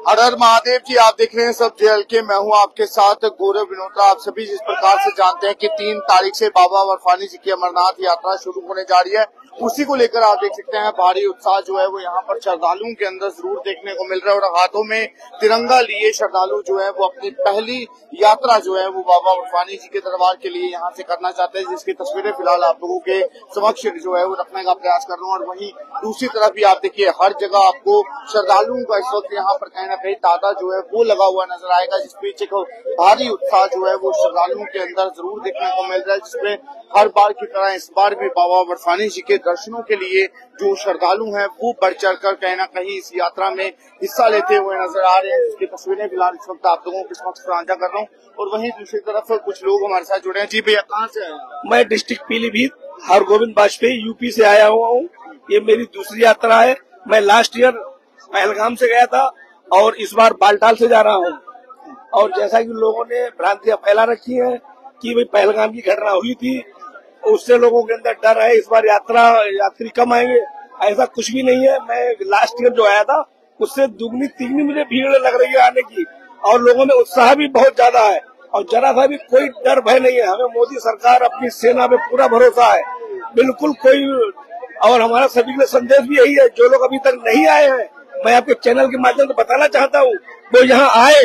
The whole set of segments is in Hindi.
हर हर महादेव जी। आप देख रहे हैं सब JLK, मैं हूं आपके साथ गौरव विनोत्रा। आप सभी जिस प्रकार से जानते हैं कि 3 तारीख से बाबा बर्फानी जी की अमरनाथ यात्रा शुरू होने जा रही है, उसी को लेकर आप देख सकते हैं भारी उत्साह जो है वो यहाँ पर श्रद्धालुओं के अंदर जरूर देखने को मिल रहा है। और हाथों में तिरंगा लिए श्रद्धालु जो है वो अपनी पहली यात्रा जो है वो बाबा बर्फानी जी के दरबार के लिए यहाँ से करना चाहते हैं, जिसकी तस्वीरें फिलहाल आप लोगों के समक्ष जो है वो रखने का प्रयास कर रहा हूँ। और वहीं दूसरी तरफ भी आप देखिए, हर जगह आपको श्रद्धालुओं का इस वक्त यहाँ पर कहीं ना कहीं तांता जो है वो लगा हुआ नजर आएगा, जिस बीच एक भारी उत्साह जो है वो श्रद्धालुओं के अंदर जरूर देखने को मिल रहा है, जिसमें हर बार की तरह इस बार भी बाबा बर्फानी जी के दर्शनों के लिए जो श्रद्धालु हैं वो बढ़ चढ़कर कहीं ना कहीं इस यात्रा में हिस्सा लेते हुए नजर आ रहे हैं, जिसकी तस्वीरें फिलहाल इस वक्त आप लोगों के समक्ष साझा कर रहा हूँ। और वहीं दूसरी तरफ कुछ लोग हमारे साथ जुड़े हैं। जी भैया, कहाँ से आए? मैं डिस्ट्रिक्ट पीलीभीत हरगोविंद वाजपेयी यूपी से आया हुआ हूँ। ये मेरी दूसरी यात्रा है। मैं लास्ट ईयर पहलगाम से गया था और इस बार बालटाल से जा रहा हूँ। और जैसा कि लोगों ने भ्रांतियां फैला रखी है कि भाई पहलगाम की घटना हुई थी, उससे लोगों के अंदर डर है, इस बार यात्री कम आएंगे, ऐसा कुछ भी नहीं है। मैं लास्ट ईयर जो आया था उससे दुगनी तिगनी मुझे भीड़ लग रही है आने की, और लोगों में उत्साह भी बहुत ज्यादा है और जरा सा भी कोई डर भय नहीं है। हमें मोदी सरकार, अपनी सेना पे पूरा भरोसा है, बिल्कुल कोई। और हमारा सभी के लिए संदेश भी यही है, जो लोग अभी तक नहीं आए हैं, मैं आपके चैनल के माध्यम से बताना चाहता हूँ वो यहाँ आए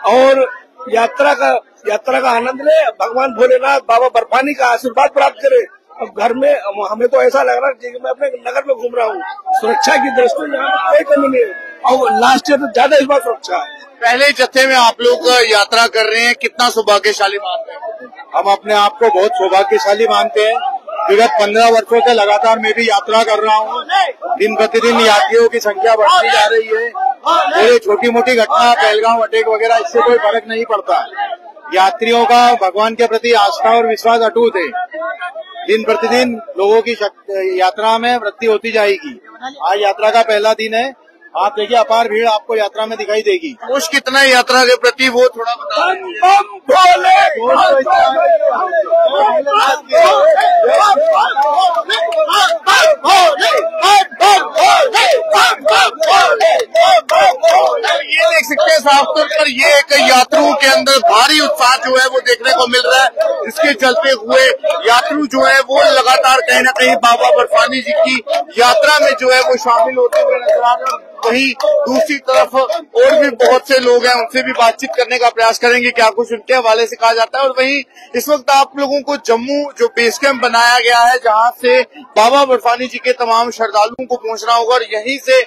और यात्रा का आनंद ले, भगवान भोलेनाथ बाबा बर्फानी का आशीर्वाद प्राप्त करे। अब घर में हमें तो ऐसा लग रहा है कि मैं अपने नगर में घूम रहा हूँ। सुरक्षा की दृष्टि से यहाँ कोई कमी नहीं है और लास्ट ईयर तो ज्यादा इस बार सुरक्षा है। पहले जत्थे में आप लोग यात्रा कर रहे हैं, कितना सौभाग्यशाली मानते हैं? हम अपने आप को बहुत सौभाग्यशाली मानते हैं। विगत 15 वर्षों से लगातार मैं भी यात्रा कर रहा हूँ। दिन प्रतिदिन यात्रियों की संख्या बढ़ती जा रही है। ये छोटी मोटी घटना, पहलगाम अटैक वगैरह, इससे कोई फर्क नहीं पड़ता। यात्रियों का भगवान के प्रति आस्था और विश्वास अटूट है। दिन प्रतिदिन लोगों की यात्रा में वृद्धि होती जाएगी। आज यात्रा का पहला दिन है। आप देखिए, अपार भीड़ आपको यात्रा में दिखाई देगी। जोश कितना है यात्रा के प्रति, वो थोड़ा बता ये देख सकते हैं साफ तौर पर ये एक यात्रियों के अंदर भारी उत्साह जो है वो देखने को मिल रहा है, जिसके चलते हुए यात्रु जो है वो लगातार कहीं ना कहीं बाबा बर्फानी जी की यात्रा में जो है वो शामिल होते हुए नजर आ रहे हैं। वहीं दूसरी तरफ और भी बहुत से लोग हैं, उनसे भी बातचीत करने का प्रयास करेंगे, क्या कुछ उनके हवाले से कहा जाता है। और वहीं इस वक्त आप लोगों को जम्मू जो बेस कैंप बनाया गया है, जहां से बाबा बर्फानी जी के तमाम श्रद्धालुओं को पहुंचना होगा और यहीं से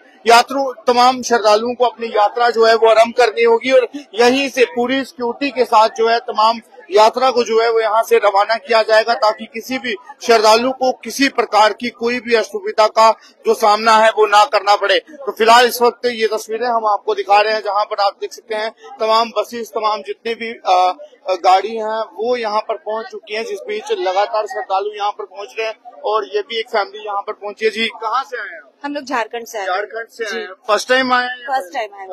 तमाम श्रद्धालुओं को अपनी यात्रा जो है वो आरंभ करनी होगी और यहीं से पूरी सिक्योरिटी के साथ जो है तमाम यात्रा को जो है वो यहाँ से रवाना किया जाएगा, ताकि किसी भी श्रद्धालु को किसी प्रकार की कोई भी असुविधा का जो सामना है वो ना करना पड़े। तो फिलहाल इस वक्त ये तस्वीरें हम आपको दिखा रहे हैं, जहाँ पर आप देख सकते हैं तमाम बसेस, तमाम जितने भी गाड़ी हैं वो यहाँ पर पहुंच चुकी हैं, जिस बीच लगातार श्रद्धालु यहाँ पर पहुंच रहे हैं। और ये भी एक फैमिली यहाँ पर पहुंची है। जी, कहाँ से आए हैं? हम लोग झारखंड से आए। झारखंड से आए। फर्स्ट टाइम आए? फर्स्ट टाइम आए।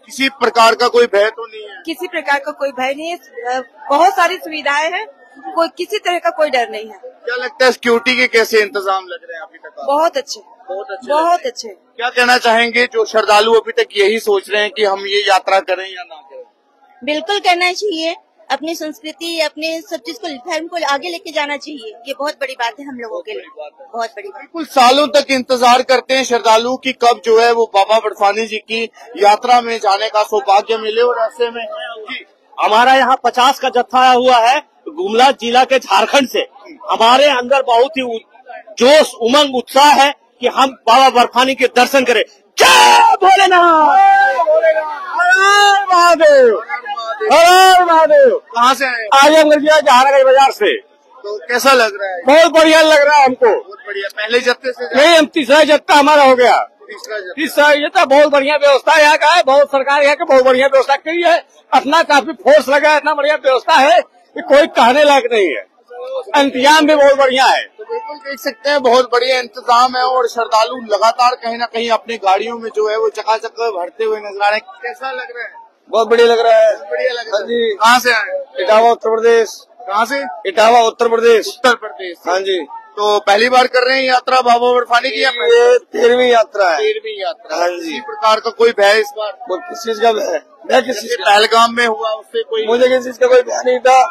किसी प्रकार का कोई भय तो नहीं है? किसी प्रकार का कोई भय नहीं है, बहुत सारी सुविधाएं हैं, कोई किसी तरह का कोई डर नहीं है। क्या लगता है सिक्योरिटी के कैसे इंतजाम लग रहे हैं अभी तक? बहुत अच्छे, बहुत अच्छे। क्या कहना चाहेंगे जो श्रद्धालु अभी तक यही सोच रहे हैं कि हम ये यात्रा करें या ना करें? बिल्कुल करना चाहिए, अपनी संस्कृति, अपने सब चीज को, धर्म को आगे लेके जाना चाहिए। ये बहुत बड़ी बात है हम लोगों के लिए, बहुत बड़ी बात। बिल्कुल, सालों तक इंतजार करते हैं श्रद्धालु की कब जो है वो बाबा बर्फानी जी की यात्रा में जाने का सौभाग्य मिले। और ऐसे में हमारा यहाँ 50 का जत्था आया हुआ है गुमला जिला के झारखंड से। हमारे अंदर बहुत ही जोश, उमंग, उत्साह है कि हम बाबा बर्फानी के दर्शन करें। जय भोलेनाथ, हर महादेव, हर महादेव। कहाँ से आए? आजमगढ़ जिला जहानागंज बाजार से। तो कैसा लग रहा है? बहुत बढ़िया लग रहा है हमको। बहुत बढ़िया। पहले जत्थे से? नहीं, हम तीसरा जत्था हमारा हो गया। तीसरा जत्था। बहुत बढ़िया व्यवस्था यहाँ का है, बहुत सरकार यहाँ की बहुत बढ़िया व्यवस्था की है। अपना काफी फोर्स लगा है, इतना बढ़िया व्यवस्था है कि कोई कहने लायक नहीं है। इंतजाम भी बहुत बढ़िया है। तो बिल्कुल देख सकते हैं, बहुत बढ़िया इंतजाम है और श्रद्धालु लगातार कहीं ना कहीं अपनी गाड़ियों में जो है वो चकाचक भरते हुए नजर आ रहे हैं। कैसा लग रहा है? बहुत बढ़िया लग रहा है। बढ़िया लग रहा है जी। कहाँ से आए? इटावा उत्तर प्रदेश। कहाँ से? इटावा उत्तर प्रदेश। उत्तर प्रदेश। हाँ जी। तो पहली बार कर रहे हैं यात्रा बाबा बर्फानी की? ये 13वीं यात्रा है। 13वीं यात्रा। हाँ जी। किसी प्रकार का कोई भय इस बार? किस चीज का भय? मैं किसी पहलगाम में हुआ उससे कोई? मुझे किसी चीज का कोई भय नहीं था।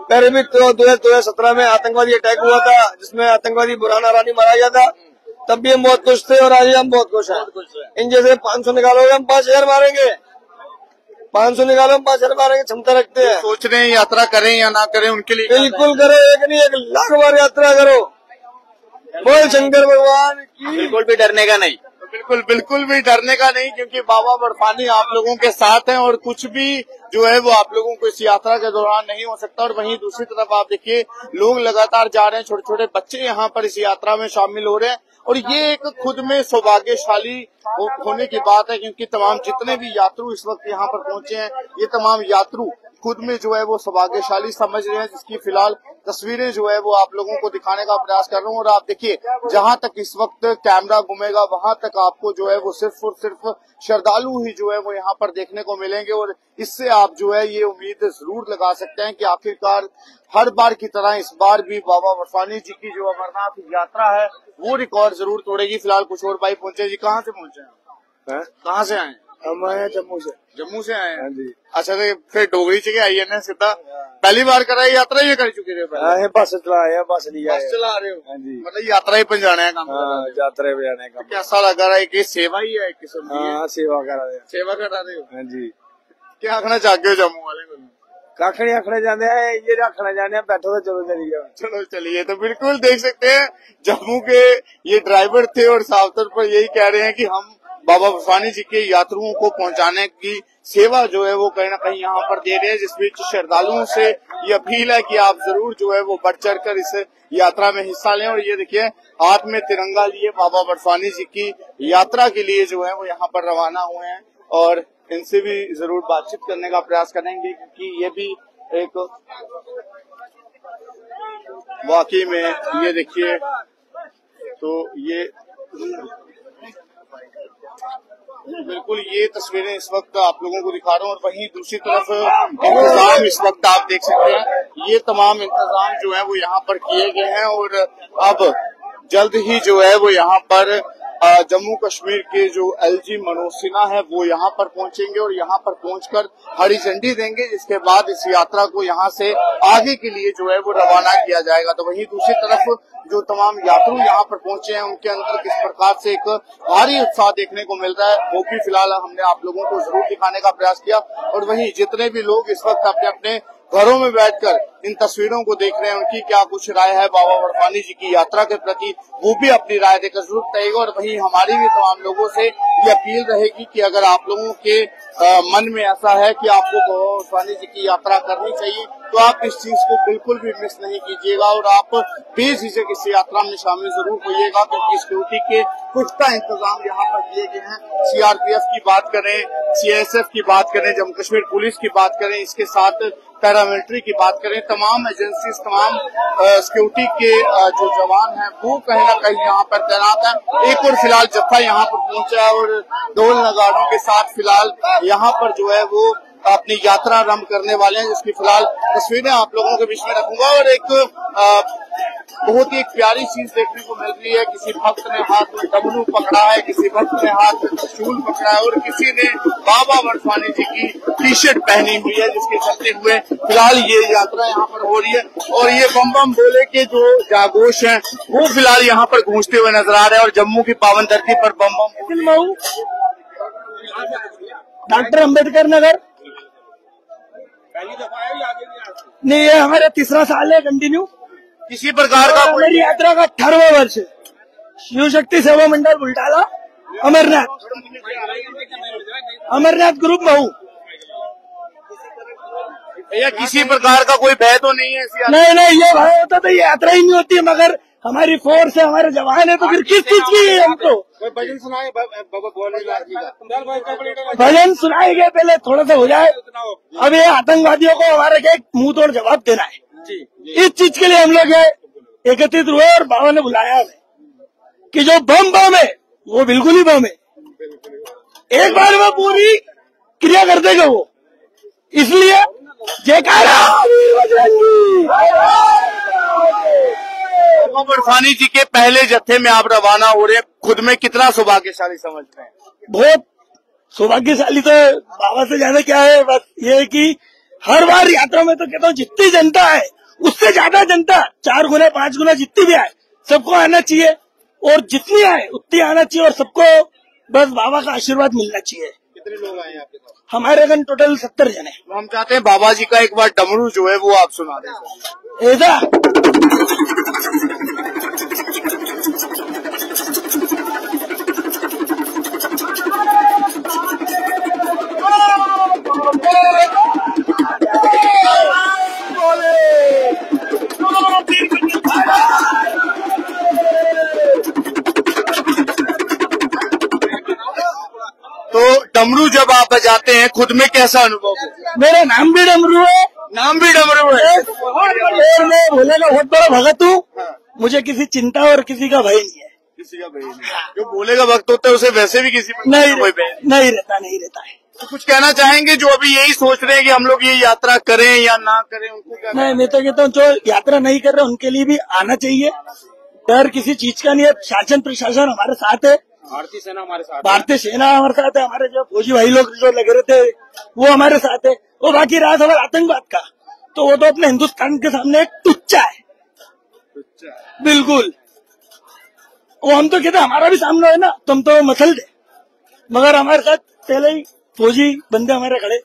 पहले भी 2017 में आतंकवादी अटैक हुआ था, जिसमें आतंकवादी बुरहान अरानी मारा गया था, तब भी हम बहुत खुश थे और आज हम बहुत खुश हैं। इन जैसे 500 निकालोगे हम 5000 मारेंगे, 500 निकालो हम 5000 मारेंगे, क्षमता रखते हैं। सोच रहे हैं यात्रा करें या ना करें उनके लिए? बिल्कुल करो, एक नहीं 1 लाख बार यात्रा करो। बोल शंकर भगवान की। बिल्कुल भी डरने का नहीं। बिल्कुल भी डरने का नहीं, क्योंकि बाबा बर्फानी आप लोगों के साथ हैं और कुछ भी जो है वो आप लोगों को इस यात्रा के दौरान नहीं हो सकता। और वहीं दूसरी तरफ आप देखिए लोग लगातार जा रहे हैं, छोटे छोटे बच्चे यहाँ पर इस यात्रा में शामिल हो रहे हैं और ये एक खुद में सौभाग्यशाली होने की बात है, क्योंकि तमाम जितने भी यात्रु इस वक्त यहाँ पर पहुंचे हैं, ये तमाम यात्रु खुद में जो है वो सौभाग्यशाली समझ रहे हैं, जिसकी फिलहाल तस्वीरें जो है वो आप लोगों को दिखाने का प्रयास कर रहा हूँ। और आप देखिए जहां तक इस वक्त कैमरा घूमेगा वहां तक आपको जो है वो सिर्फ और सिर्फ श्रद्धालु ही जो है वो यहाँ पर देखने को मिलेंगे। और इससे आप जो है ये उम्मीद जरूर लगा सकते हैं कि आखिरकार हर बार की तरह इस बार भी बाबा बर्फानी जी की जो अमरनाथ यात्रा है वो रिकॉर्ड जरूर तोड़ेगी। फिलहाल कुछ और भाई पहुंचे जी, कहाँ से पहुंचे हैं? कहाँ से आए? हम आए जम्मू से। जम्मू से आए हैं? हाँ जी। अच्छा, तो फिर डोगरी से आई है ना सीधा? पहली बार कराई यात्रा ये कर चुके थे? बस चला है, बस लिया बस चला रहे हो? हाँ जी। मतलब यात्रा ही पहुंचाने है काम? यात्रा पे जाने का। कैसा लगा रहा है कि सेवा ही है किस्म की? हाँ, सेवा करा रहे। सेवा करा रहे हो? हाँ जी। क्या आखना चाहते हो जम्मू वाले को? काखड़ी आखड़े जाने हैं, ये आखना जाने हैं, बैठो तो चलो चलिए। चलो चलिए। तो बिल्कुल देख सकते हैं जम्मू के ये ड्राइवर थे और साफ तौर पर यही कह रहे हैं कि हम बाबा बर्फानी जी के यात्रुओं को पहुंचाने की सेवा जो है वो कहीं ना कहीं यहाँ पर दे रहे हैं। जिस बीच श्रद्धालुओं से ये अपील है कि आप जरूर जो है वो बढ़ चढ़ कर इस यात्रा में हिस्सा लें। और ये देखिए हाथ में तिरंगा लिए बाबा बर्फानी जी की यात्रा के लिए जो है वो यहाँ पर रवाना हुए हैं और इनसे भी जरूर बातचीत करने का प्रयास करेंगे, क्योंकि ये भी एक वाकई में ये देखिए तो ये बिल्कुल ये तस्वीरें इस वक्त आप लोगों को दिखा रहा हूँ। और वहीं दूसरी तरफ इंतजाम इस वक्त आप देख सकते हैं, ये तमाम इंतजाम जो है वो यहाँ पर किए गए हैं और अब जल्द ही जो है वो यहाँ पर जम्मू कश्मीर के जो एलजी मनोज सिन्हा है वो यहाँ पर पहुंचेंगे और यहाँ पर पहुंचकर हरी झंडी देंगे, जिसके बाद इस यात्रा को यहाँ से आगे के लिए जो है वो रवाना किया जाएगा। तो वहीं दूसरी तरफ जो तमाम यात्रु यहाँ पर पहुंचे हैं उनके अंदर किस प्रकार से एक भारी उत्साह देखने को मिल रहा है वो भी फिलहाल हमने आप लोगों को जरूर दिखाने का प्रयास किया। और वहीं जितने भी लोग इस वक्त अपने अपने घरों में बैठकर इन तस्वीरों को देख रहे हैं उनकी क्या कुछ राय है बाबा बर्फानी जी की यात्रा के प्रति, वो भी अपनी राय देकर जरूर बताइएगा। और वहीं हमारी भी तमाम लोगों से ये अपील रहेगी कि अगर आप लोगों के मन में ऐसा है कि आपको बाबा बर्फानी जी की यात्रा करनी चाहिए तो आप इस चीज को बिल्कुल भी मिस नहीं कीजिएगा और आप बेझिझक इस यात्रा में शामिल जरूर होइएगा, क्योंकि सिक्योरिटी के पुख्ता इंतजाम यहाँ पर किए गए हैं। सीआरपीएफ की बात करें, सीएसएफ की बात करें, जम्मू कश्मीर पुलिस की बात करें, इसके साथ पैरामिलिट्री की बात करें, तमाम एजेंसीज तमाम सिक्योरिटी के जो जवान हैं वो कहीं ना कहीं यहाँ पर तैनात हैं। एक और फिलहाल जत्था यहाँ पर पहुंचा है और ढोल नगाड़ों के साथ फिलहाल यहाँ पर जो है वो अपनी यात्रा आरंभ करने वाले हैं, जिसकी फिलहाल तस्वीरें आप लोगों के बीच में रखूंगा। और एक बहुत ही एक प्यारी चीज देखने को मिल रही है, किसी भक्त ने हाथ में डमरू पकड़ा है, किसी भक्त ने हाथ में त्रिशूल पकड़ा है और किसी ने बाबा बर्फानी जी की टी शर्ट पहनी हुई है, जिसके चलते हुए फिलहाल ये यात्रा यहाँ पर हो रही है। और ये बम बम बोले के जो जागोश हैं वो फिलहाल यहाँ पर गूंजते हुए नजर आ रहे हैं और जम्मू की पावन धरती पर बम बम डॉक्टर अम्बेडकर नगर नहीं, ये हमारा 3रा साल है कंटिन्यू। किसी प्रकार का मेरी यात्रा का 18वां वर्ष है। शिव शक्ति सेवा मंडल बुलटाला, अमरनाथ ग्रुप महू। भैया किसी प्रकार का कोई भय तो नहीं है? नहीं, ये भय होता तो ये यात्रा ही नहीं होती, मगर हमारी फोर्स है, हमारे जवान है, तो फिर किस चीज की है हमको? भजन सुनाए भजन सुनाएंगे, पहले थोड़ा सा हो जाए। अब ये आतंकवादियों को हमारे के मुंह तोड़ जवाब देना है। इस चीज के लिए हम लोग एकत्रित हुए और बाबा ने बुलाया हमें कि जो बम है वो बिल्कुल ही बम है, एक बार में पूरी क्रिया कर देगा वो। इसलिए जयकारा बाबा बर्फानी जी के पहले जत्थे में आप रवाना हो रहे हैं, खुद में कितना सौभाग्यशाली समझ रहे हैं? बहुत सौभाग्यशाली तो बाबा से ज्यादा क्या है, बस ये है कि हर बार यात्रा में तो कहता हूँ जितनी जनता है उससे ज्यादा जनता 4 गुना 5 गुना जितनी भी आए सबको आना चाहिए, और जितनी आए उतनी आना चाहिए, और सबको बस बाबा का आशीर्वाद मिलना चाहिए। कितने लोग आए आपके साथ? हमारे अगर टोटल 70 जने। तो हम चाहते हैं बाबा जी का एक बार डमरू जो है वो आप सुना दें। ऐसा तो डमरू जब आप बजाते हैं खुद में कैसा अनुभव है? मेरा नाम भी डमरू है, नाम भी डमरू है। और मैं भोले का बहुत बड़ा भगत हूँ। मुझे किसी चिंता और किसी का भय नहीं है। किसी का भय नहीं। जो भोले का वक्त होता है उसे वैसे भी किसी पर नहीं कोई भय नहीं रहता है। तो कुछ कहना चाहेंगे जो अभी यही सोच रहे हैं कि हम लोग ये यात्रा करें या ना करें, उनको क्या? नहीं, मैं तो कहता हूँ जो यात्रा नहीं कर रहे उनके लिए भी आना चाहिए। डर किसी चीज का नहीं है, शासन प्रशासन हमारे साथ है, भारतीय सेना हमारे साथ, भारतीय सेना हमारे साथ है, हमारे जो फौजी भाई लोग जो लगे रहते वो हमारे साथ है। वो बाकी रहा सवाल आतंकवाद का, तो वो तो अपने हिंदुस्तान के सामने एक टुच्चा है, बिल्कुल। वो हम तो कहते हमारा भी सामना है ना, तुम तो मसल दे, मगर हमारे साथ पहले ही फौजी बंदे हमारे खड़े,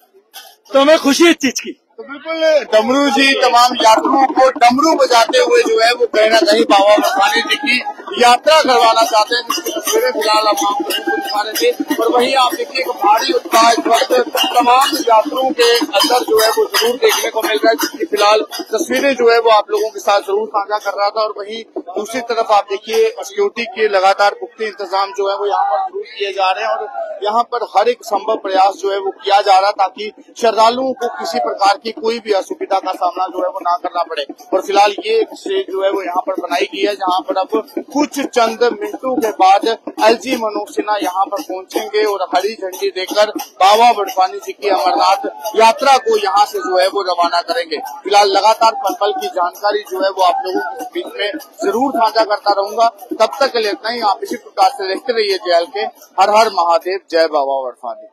तो हमें खुशी है इस चीज की। तो बिल्कुल डमरू जी तमाम यात्रियों को डमरू बजाते हुए जो है वो कहीं ना कहीं बाबा बर्फानी जी की यात्रा करवाना चाहते हैं, जिसकी तस्वीरें फिलहाल हम आपको दिखा रहे थे। और वहीं आप देखिए कि भारी उत्साह इस वक्त तमाम यात्रियों के अंदर जो है वो जरूर देखने को मिल रहा है, जिसकी फिलहाल तस्वीरें जो है वो आप लोगों के साथ जरूर साझा कर रहा था। और वहीं दूसरी तरफ आप देखिए सिक्योरिटी के लगातार पुख्ते इंतजाम जो है वो यहाँ पर जरूर किए जा रहे हैं, और यहाँ पर हर एक संभव प्रयास जो है वो किया जा रहा ताकि श्रद्धालुओं को किसी प्रकार की कोई भी असुविधा का सामना जो है वो ना करना पड़े। और फिलहाल ये स्टेज जो है वो यहाँ पर बनाई गई है, जहाँ पर अब कुछ चंद मिनटों के बाद एलजी मनोज सिन्हा यहाँ पर पहुंचेंगे और हरी झंडी देकर बाबा बर्फानी जी की अमरनाथ यात्रा को यहाँ से जो है वो रवाना करेंगे। फिलहाल लगातार पल पल की जानकारी जो है वो आप लोगों के बीच में जरूर साझा करता रहूंगा। तब तक के लिए इतना ही। आप इसी प्रकार से देखते रहिए JLK। हर हर महादेव, जय बाबा बर्फानी।